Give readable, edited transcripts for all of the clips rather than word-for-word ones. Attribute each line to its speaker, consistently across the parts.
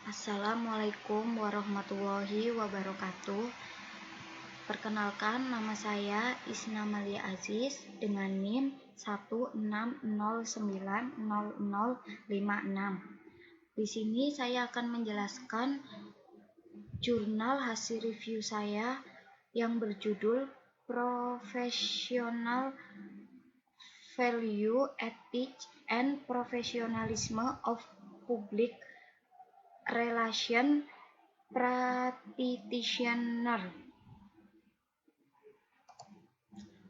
Speaker 1: Assalamualaikum warahmatullahi wabarakatuh. Perkenalkan, nama saya Isna Malia Aziz dengan NIM 160900056. Di sini saya akan menjelaskan jurnal hasil review saya yang berjudul Professional Value, Ethics, and Professionalism of Public Relation Practitioner.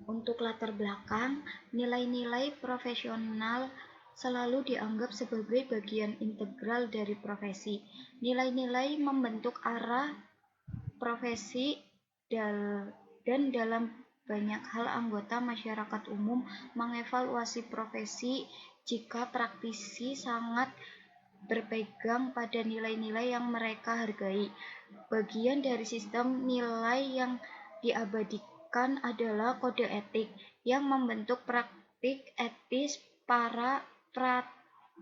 Speaker 1: Untuk latar belakang, nilai-nilai profesional selalu dianggap sebagai bagian integral dari profesi. Nilai-nilai membentuk arah profesi dan dalam banyak hal anggota masyarakat umum mengevaluasi profesi jika praktisi sangat berpegang pada nilai-nilai yang mereka hargai. Bagian dari sistem nilai yang diabadikan adalah kode etik yang membentuk praktik etis para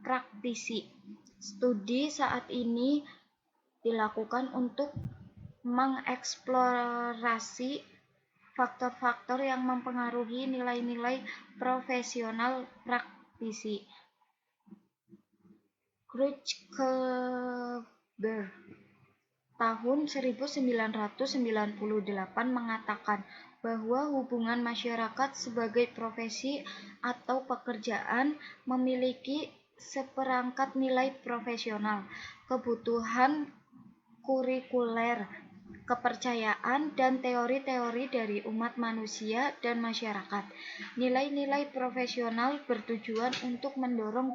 Speaker 1: praktisi. Studi saat ini dilakukan untuk mengeksplorasi faktor-faktor yang mempengaruhi nilai-nilai profesional praktisi. Kreutzberg tahun 1998 mengatakan bahwa hubungan masyarakat sebagai profesi atau pekerjaan memiliki seperangkat nilai profesional, kebutuhan kurikuler, kepercayaan, dan teori-teori dari umat manusia dan masyarakat. Nilai-nilai profesional bertujuan untuk mendorong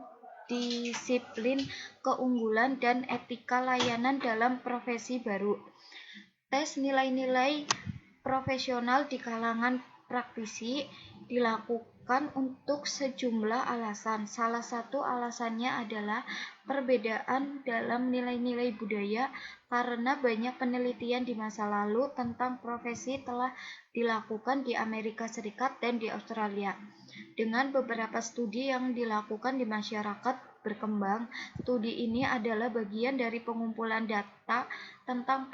Speaker 1: disiplin, keunggulan, dan etika layanan dalam profesi baru. Tes nilai-nilai profesional di kalangan praktisi dilakukan untuk sejumlah alasan. Salah satu alasannya adalah perbedaan dalam nilai-nilai budaya, karena banyak penelitian di masa lalu tentang profesi telah dilakukan di Amerika Serikat dan di Australia. Dengan beberapa studi yang dilakukan di masyarakat berkembang, studi ini adalah bagian dari pengumpulan data tentang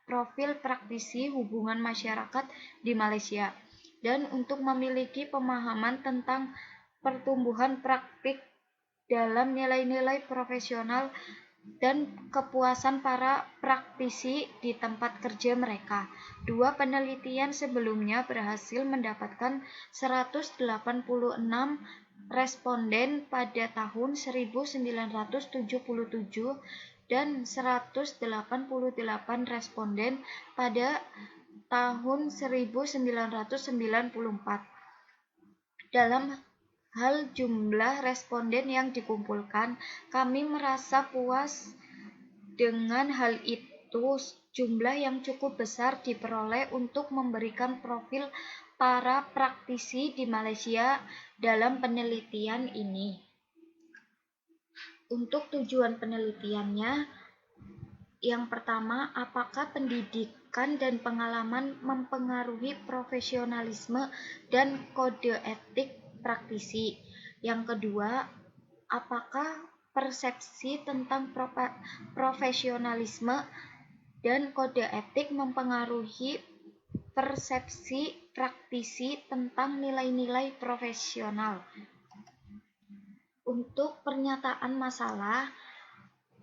Speaker 1: profil praktisi hubungan masyarakat di Malaysia, dan untuk memiliki pemahaman tentang pertumbuhan praktik dalam nilai-nilai profesional dan kepuasan para praktisi di tempat kerja mereka. Dua penelitian sebelumnya berhasil mendapatkan 186 responden pada tahun 1977 dan 188 responden pada tahun 1994. Dalam hal jumlah responden yang dikumpulkan, kami merasa puas dengan hal itu. Jumlah yang cukup besar diperoleh untuk memberikan profil para praktisi di Malaysia dalam penelitian ini. Untuk tujuan penelitiannya, yang pertama, apakah pendidikan dan pengalaman mempengaruhi profesionalisme dan kode etik praktisi? Yang kedua, apakah persepsi tentang profesionalisme dan kode etik mempengaruhi persepsi praktisi tentang nilai-nilai profesional? Untuk pernyataan masalah,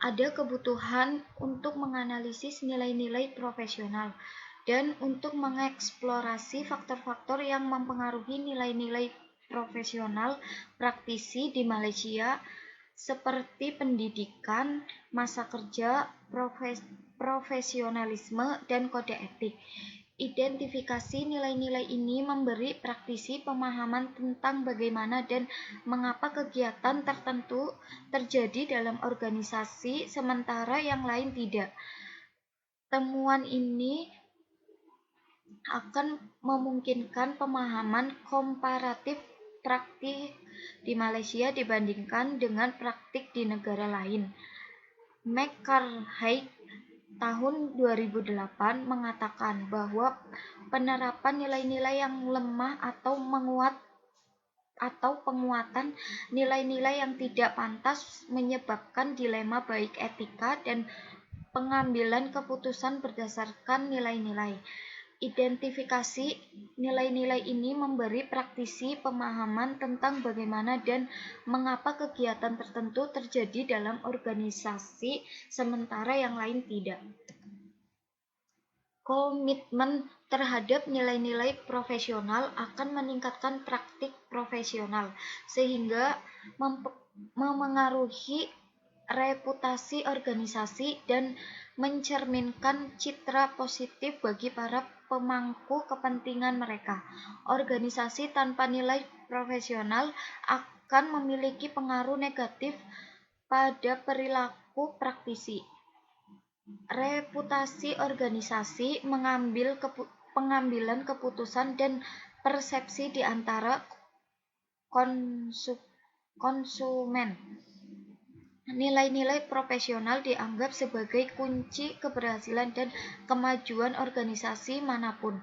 Speaker 1: ada kebutuhan untuk menganalisis nilai-nilai profesional dan untuk mengeksplorasi faktor-faktor yang mempengaruhi nilai-nilai profesional praktisi di Malaysia, seperti pendidikan, masa kerja, profesionalisme, dan kode etik. Identifikasi nilai-nilai ini memberi praktisi pemahaman tentang bagaimana dan mengapa kegiatan tertentu terjadi dalam organisasi sementara yang lain tidak. Temuan ini akan memungkinkan pemahaman komparatif praktik di Malaysia dibandingkan dengan praktik di negara lain. McCarthy tahun 2008 mengatakan bahwa penerapan nilai-nilai yang lemah atau penguatan nilai-nilai yang tidak pantas menyebabkan dilema baik etika dan pengambilan keputusan berdasarkan nilai-nilai. Identifikasi nilai-nilai ini memberi praktisi pemahaman tentang bagaimana dan mengapa kegiatan tertentu terjadi dalam organisasi, sementara yang lain tidak. Komitmen terhadap nilai-nilai profesional akan meningkatkan praktik profesional, sehingga memengaruhi reputasi organisasi dan mencerminkan citra positif bagi para pemangku kepentingan mereka. Organisasi tanpa nilai profesional akan memiliki pengaruh negatif pada perilaku praktisi. Reputasi organisasi pengambilan keputusan dan persepsi di antara konsumen. Nilai-nilai profesional dianggap sebagai kunci keberhasilan dan kemajuan organisasi manapun.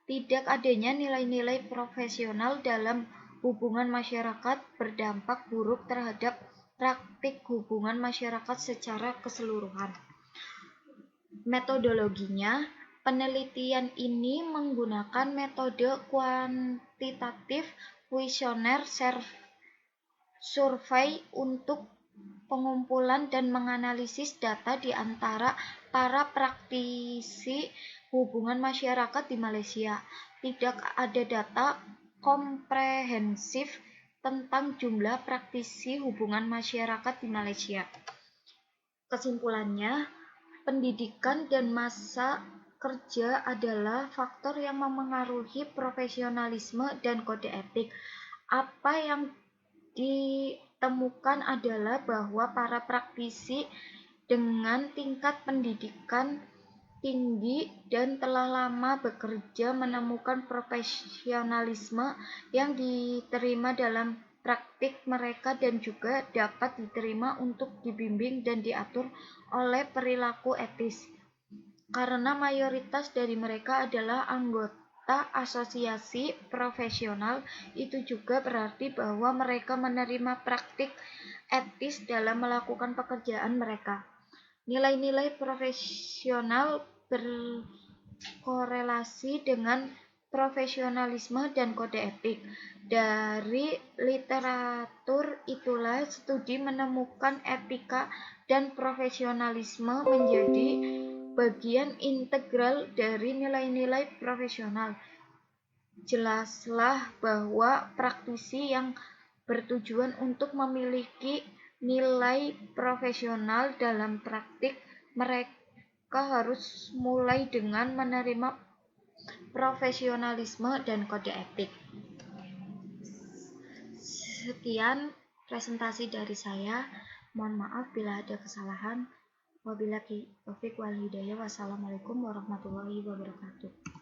Speaker 1: Tidak adanya nilai-nilai profesional dalam hubungan masyarakat berdampak buruk terhadap praktik hubungan masyarakat secara keseluruhan. Metodologinya, penelitian ini menggunakan metode kuantitatif kuesioner survei untuk pengumpulan dan menganalisis data di antara para praktisi hubungan masyarakat di Malaysia. Tidak ada data komprehensif tentang jumlah praktisi hubungan masyarakat di Malaysia. Kesimpulannya, pendidikan dan masa kerja adalah faktor yang memengaruhi profesionalisme dan kode etik. Apa yang ditemukan adalah bahwa para praktisi dengan tingkat pendidikan tinggi dan telah lama bekerja menemukan profesionalisme yang diterima dalam praktik mereka dan juga dapat diterima untuk dibimbing dan diatur oleh perilaku etis. Karena mayoritas dari mereka adalah anggota asosiasi profesional, itu juga berarti bahwa mereka menerima praktik etis dalam melakukan pekerjaan mereka. Nilai-nilai profesional berkorelasi dengan profesionalisme dan kode etik. Dari literatur itulah studi menemukan etika dan profesionalisme menjadi bagian integral dari nilai-nilai profesional. Jelaslah bahwa praktisi yang bertujuan untuk memiliki nilai profesional dalam praktik, mereka harus mulai dengan menerima profesionalisme dan kode etik. Sekian presentasi dari saya. Mohon maaf bila ada kesalahan. Wabillahi taufiq wal hidayah. Wassalamualaikum warahmatullahi wabarakatuh.